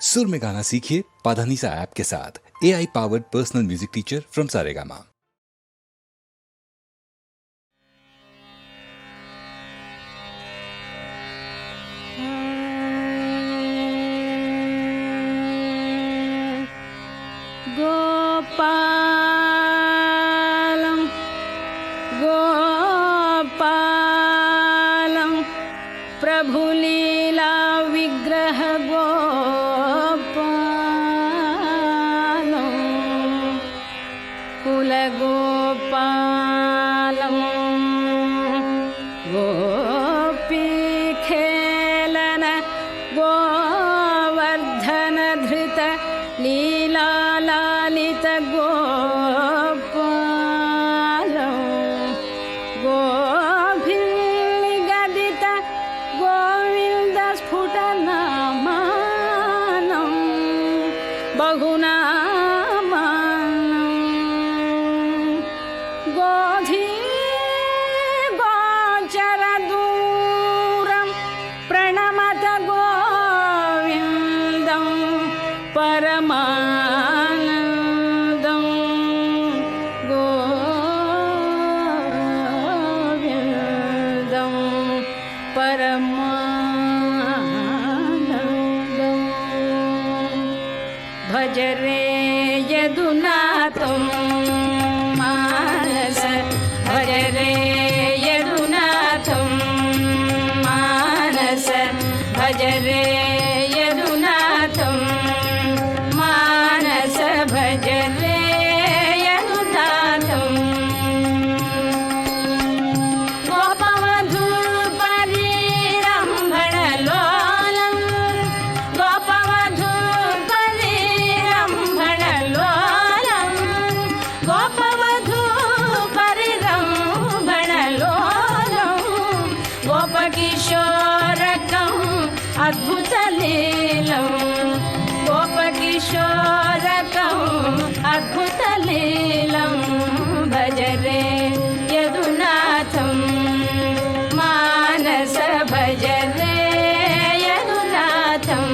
सुर में गाना सीखिए पाधानीसा ऐप के साथ। AI powered personal music teacher from Saregama. गोपालं गोपालं प्रभुलीला विग्रह गोपालं कुलगोपालं गोपीखेलन गोवर्धन धृत लीला लालित गोपालं गोभिर्निगदित गोविन्द स्फुटनामानं बहुनामानं गोधी गोचरदूरं प्रणमत गोविन्दं परमानन्दं गोविन्दं परमानन्दं भज रे यदुनाथं मानस भज रे यदुनाथं मानस भज रे यदुनाथं मानस भज रे यदुनाथं गोपवधूपरिरम्भणलोलं गोपवधूपरिरम्भणलोलं गोपवधूपरिरम्भणलोलं गोपकिशोरकम् अद्भुतलीलं गोपकिशोरकम् अद्भुतलीलं भज रे यदुनाथं मानस भज रे यदुनाथं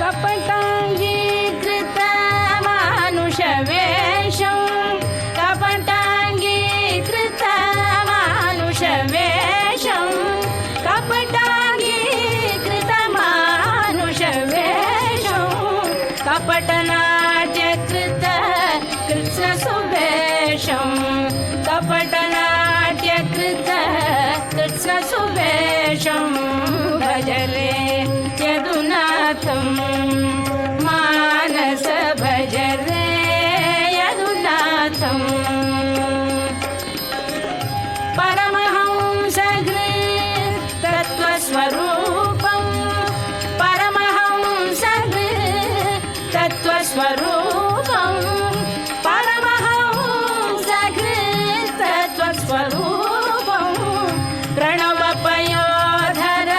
कपटाङ्गीकृतमानुषवेषं कपटाङ्गीकृतमानुषवेषं कपटाङ्गीकृतमानुषवेषं कपटनाट्यकृत कृत्स्नसुवेषं कपटनाट्यकृत कृत्स्नसुवेषं भज रे यदुनाथं मानस भज रे यदुनाथं परमहंसहृत् तत्त्वस्वरूपं परमहंसहृत् तत्त्वस्वरूपं परमहंसहृत् तत्त्वस्वरूपं प्रणवपयोधर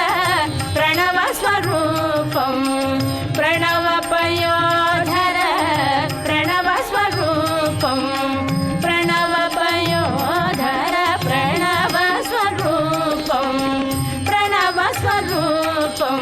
प्रणवस्वरूपं प्रणवपयोधर प्रणवस्वरूपं प्रणवपयोधर प्रणवस्वरूपं प्रणवस्वरूपं